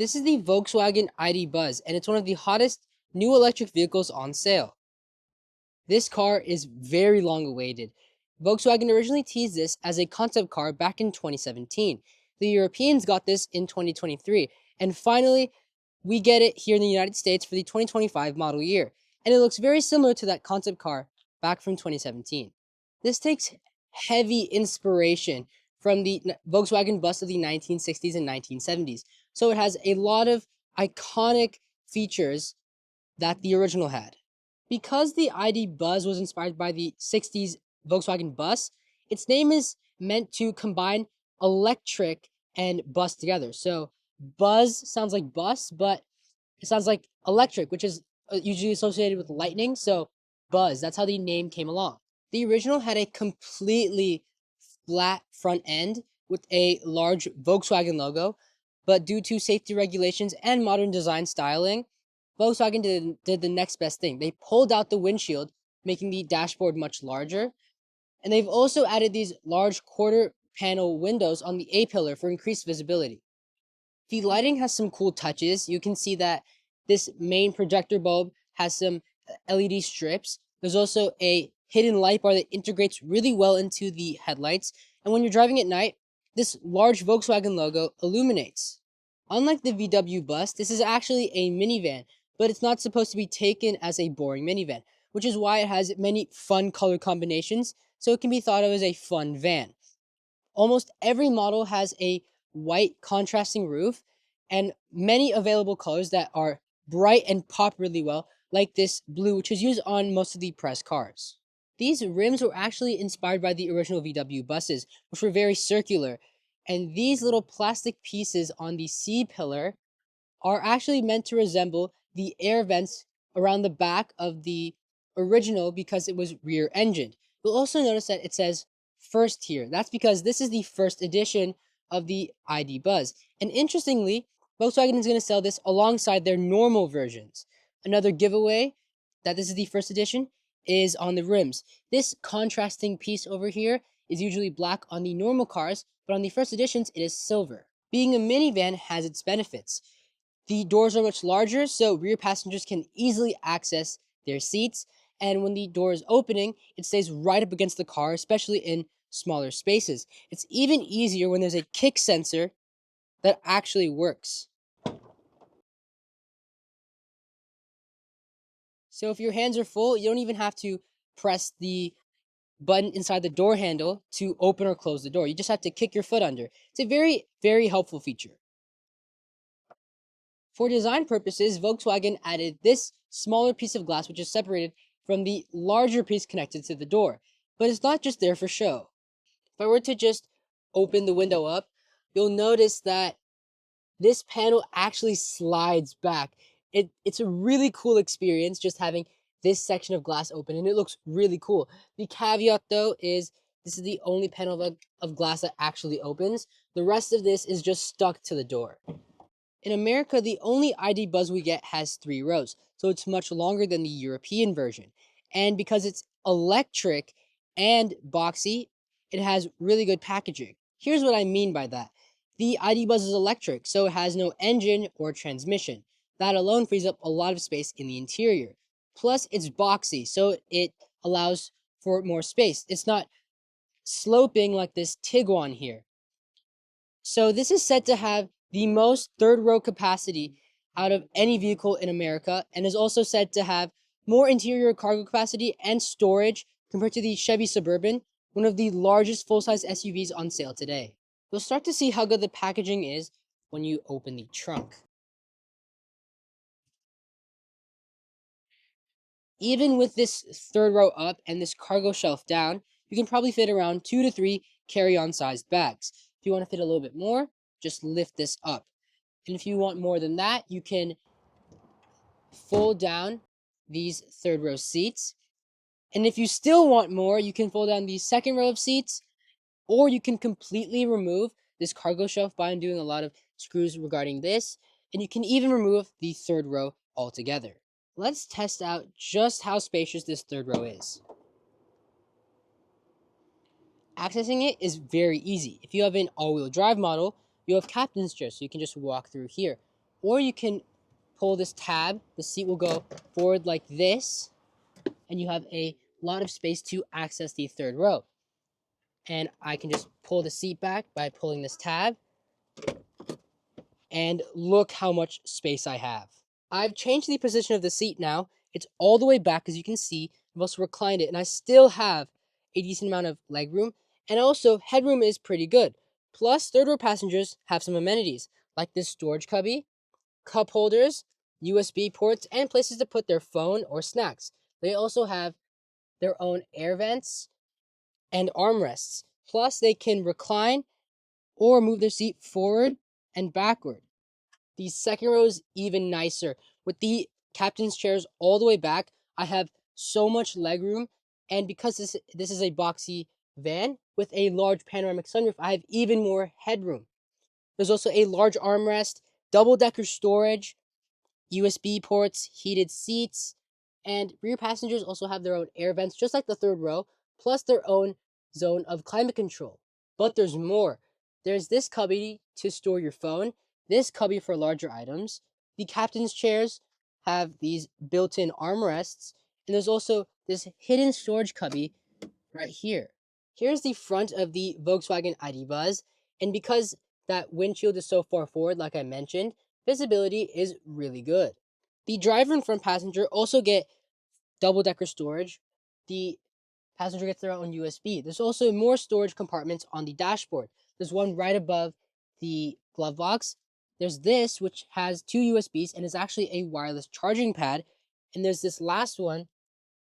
This is the Volkswagen ID Buzz, and it's one of the hottest new electric vehicles on sale. This car is very long awaited. Volkswagen originally teased this as a concept car back in 2017. The Europeans got this in 2023, and finally, we get it here in the United States for the 2025 model year. And it looks very similar to that concept car back from 2017. This takes heavy inspiration from the Volkswagen bus of the 1960s and 1970s. So it has a lot of iconic features that the original had. Because the ID Buzz was inspired by the 60s Volkswagen bus, its name is meant to combine electric and bus together. So Buzz sounds like bus, but it sounds like electric, which is usually associated with lightning. So Buzz, that's how the name came along. The original had a completely flat front end with a large Volkswagen logo, but due to safety regulations and modern design styling, Volkswagen did the next best thing. They pulled out the windshield, making the dashboard much larger, and they've also added these large quarter panel windows on the A-pillar for increased visibility. The lighting has some cool touches. You can see that this main projector bulb has some LED strips. There's also a hidden light bar that integrates really well into the headlights. And when you're driving at night, this large Volkswagen logo illuminates. Unlike the VW bus, this is actually a minivan, but it's not supposed to be taken as a boring minivan, which is why it has many fun color combinations, so it can be thought of as a fun van. Almost every model has a white contrasting roof and many available colors that are bright and pop really well, like this blue, which is used on most of the press cars. These rims were actually inspired by the original VW buses, which were very circular. And these little plastic pieces on the C pillar are actually meant to resemble the air vents around the back of the original because it was rear engined. You'll also notice that it says first here. That's because this is the first edition of the ID Buzz. And interestingly, Volkswagen is going to sell this alongside their normal versions. Another giveaway that this is the first edition is on the rims. This contrasting piece over here is usually black on the normal cars, but on the first editions, it is silver. Being a minivan has its benefits. The doors are much larger, so rear passengers can easily access their seats. And when the door is opening, it stays right up against the car, especially in smaller spaces. It's even easier when there's a kick sensor that actually works. So if your hands are full, you don't even have to press the button inside the door handle to open or close the door. You just have to kick your foot under. It's a very, very helpful feature. For design purposes, Volkswagen added this smaller piece of glass, which is separated from the larger piece connected to the door. But it's not just there for show. If I were to just open the window up, you'll notice that this panel actually slides back. It's a really cool experience just having this section of glass open, and it looks really cool. The caveat, though, is this is the only panel of glass that actually opens. The rest of this is just stuck to the door. In America, the only ID Buzz we get has 3 rows, so it's much longer than the European version. And because it's electric and boxy, it has really good packaging. Here's what I mean by that. The ID Buzz is electric, so it has no engine or transmission. That alone frees up a lot of space in the interior. Plus, it's boxy, so it allows for more space. It's not sloping like this Tiguan here. So this is said to have the most third row capacity out of any vehicle in America, and is also said to have more interior cargo capacity and storage compared to the Chevy Suburban, one of the largest full-size SUVs on sale today. You'll start to see how good the packaging is when you open the trunk. Even with this third row up and this cargo shelf down, you can probably fit around 2 to 3 carry-on sized bags. If you want to fit a little bit more, just lift this up. And if you want more than that, you can fold down these third row seats. And if you still want more, you can fold down the second row of seats, or you can completely remove this cargo shelf by undoing a lot of screws regarding this. And you can even remove the third row altogether. Let's test out just how spacious this third row is. Accessing it is very easy. If you have an all-wheel drive model, you have captain's chair, so you can just walk through here. or you can pull this tab. The seat will go forward like this, and you have a lot of space to access the third row. And I can just pull the seat back by pulling this tab, and look how much space I have. I've changed the position of the seat now. It's all the way back, as you can see. I've also reclined it, and I still have a decent amount of leg room, and also headroom is pretty good. Plus, third row passengers have some amenities, like this storage cubby, cup holders, USB ports, and places to put their phone or snacks. They also have their own air vents and armrests. Plus, they can recline or move their seat forward and backward. The second row is even nicer. With the captain's chairs all the way back, I have so much leg room, and because this is a boxy van with a large panoramic sunroof, I have even more headroom. There's also a large armrest, double-decker storage, USB ports, heated seats, and rear passengers also have their own air vents, just like the third row, plus their own zone of climate control. But there's more. There's this cubby to store your phone, this cubby for larger items. The captain's chairs have these built-in armrests, and there's also this hidden storage cubby right here. Here's the front of the Volkswagen ID Buzz, and because that windshield is so far forward, like I mentioned, visibility is really good. The driver and front passenger also get double-decker storage. The passenger gets their own USB. There's also more storage compartments on the dashboard. There's one right above the glove box. There's this, which has two USBs and is actually a wireless charging pad. And there's this last one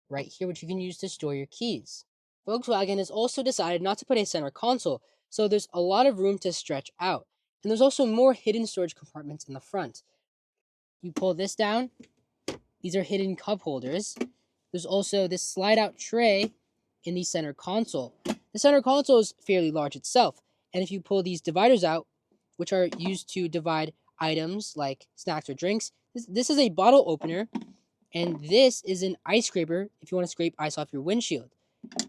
right here, which you can use to store your keys. Volkswagen has also decided not to put a center console, so there's a lot of room to stretch out. And there's also more hidden storage compartments in the front. You pull this down, these are hidden cup holders. There's also this slide out tray in the center console. The center console is fairly large itself, and if you pull these dividers out, which are used to divide items like snacks or drinks, this is a bottle opener, and this is an ice scraper if you want to scrape ice off your windshield.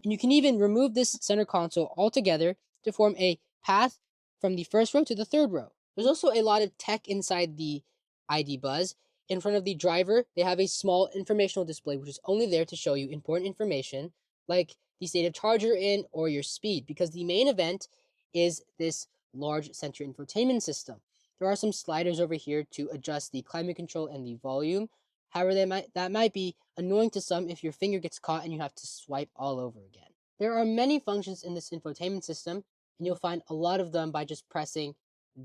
And you can even remove this center console altogether to form a path from the first row to the third row. There's also a lot of tech inside the ID Buzz. In front of the driver, they have a small informational display which is only there to show you important information like the state of charge you're in or your speed, because the main event is this large center infotainment system. There are some sliders over here to adjust the climate control and the volume. However, that might be annoying to some if your finger gets caught and you have to swipe all over again. There are many functions in this infotainment system, and you'll find a lot of them by just pressing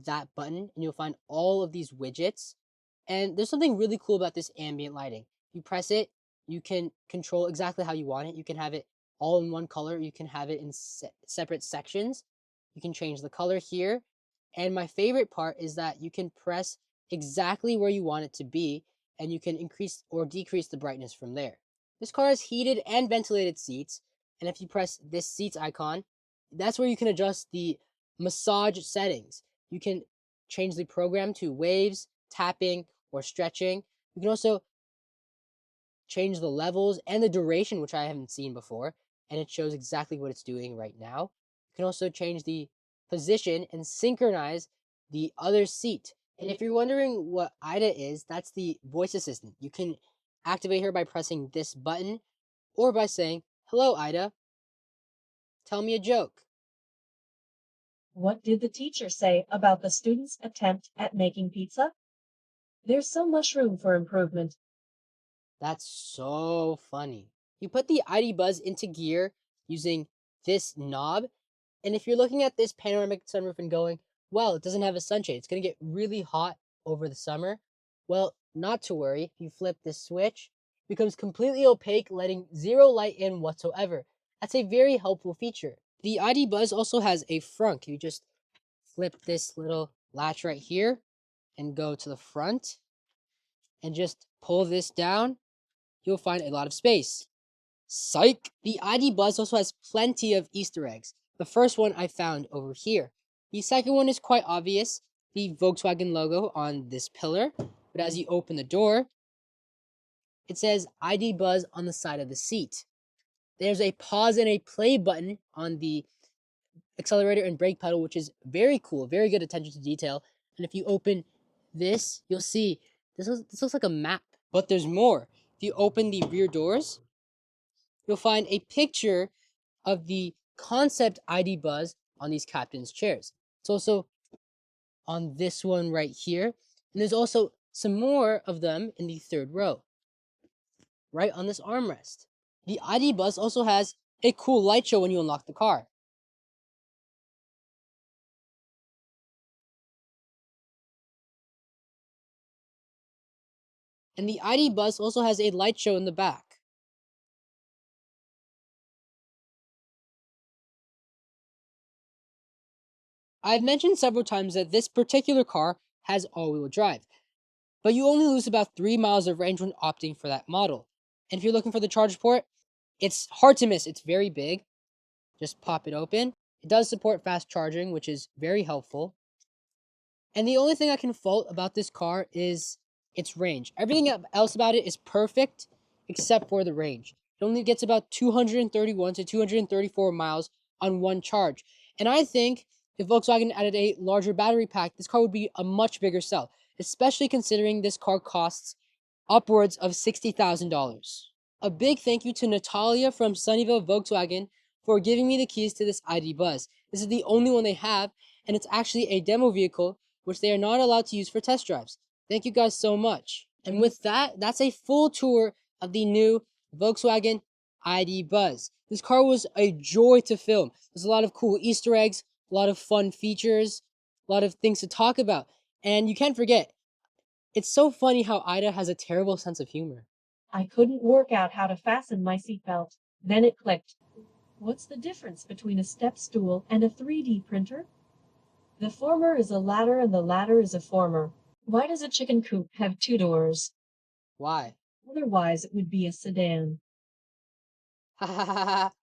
that button, and you'll find all of these widgets. And there's something really cool about this ambient lighting. You press it, you can control exactly how you want it. You can have it all in one color. You can have it in separate sections. You can change the color here. And my favorite part is that you can press exactly where you want it to be, and you can increase or decrease the brightness from there. This car has heated and ventilated seats, and if you press this seats icon, that's where you can adjust the massage settings. You can change the program to waves, tapping, or stretching. You can also change the levels and the duration, which I haven't seen before, and it shows exactly what it's doing right now. You can also change the position and synchronize the other seat. And if you're wondering what Ida is, that's the voice assistant. You can activate her by pressing this button or by saying, "Hello, Ida, tell me a joke." What did the teacher say about the student's attempt at making pizza? There's so much room for improvement. That's so funny. You put the ID Buzz into gear using this knob, and if you're looking at this panoramic sunroof and going, well, it doesn't have a sunshade, it's going to get really hot over the summer. Well, not to worry. If you flip this switch, it becomes completely opaque, letting zero light in whatsoever. That's a very helpful feature. The ID Buzz also has a front. You just flip this little latch right here and go to the front and just pull this down. You'll find a lot of space. Psych! The ID Buzz also has plenty of Easter eggs. The first one I found over here. The second one is quite obvious, the Volkswagen logo on this pillar. But as you open the door, it says ID Buzz on the side of the seat. There's a pause and a play button on the accelerator and brake pedal, which is very cool, very good attention to detail. And if you open This, you'll see, this looks like a map, but there's more. If you open the rear doors, you'll find a picture of the concept ID Buzz on these captain's chairs. It's also on this one right here, and there's also some more of them in the third row, right on this armrest. The ID Buzz also has a cool light show when you unlock the car. And the ID Buzz also has a light show in the back. I've mentioned several times that this particular car has all-wheel drive, but you only lose about 3 miles of range when opting for that model. And if you're looking for the charge port, it's hard to miss. It's very big. Just pop it open. It does support fast charging, which is very helpful. And the only thing I can fault about this car is its range. Everything else about it is perfect except for the range. It only gets about 231 to 234 miles on one charge. And I think if Volkswagen added a larger battery pack, this car would be a much bigger sell, especially considering this car costs upwards of $60,000. A big thank you to Natalia from Sunnyvale Volkswagen for giving me the keys to this ID Buzz. This is the only one they have, and it's actually a demo vehicle which they are not allowed to use for test drives. Thank you guys so much. And with that, that's a full tour of the new Volkswagen ID Buzz. This car was a joy to film. There's a lot of cool Easter eggs, a lot of fun features, a lot of things to talk about. And you can't forget, it's so funny how Ida has a terrible sense of humor. I couldn't work out how to fasten my seatbelt. Then it clicked. What's the difference between a step stool and a 3D printer? The former is a ladder and the latter is a former. Why does a chicken coop have 2 doors? Why? Otherwise it would be a sedan. Ha ha ha ha.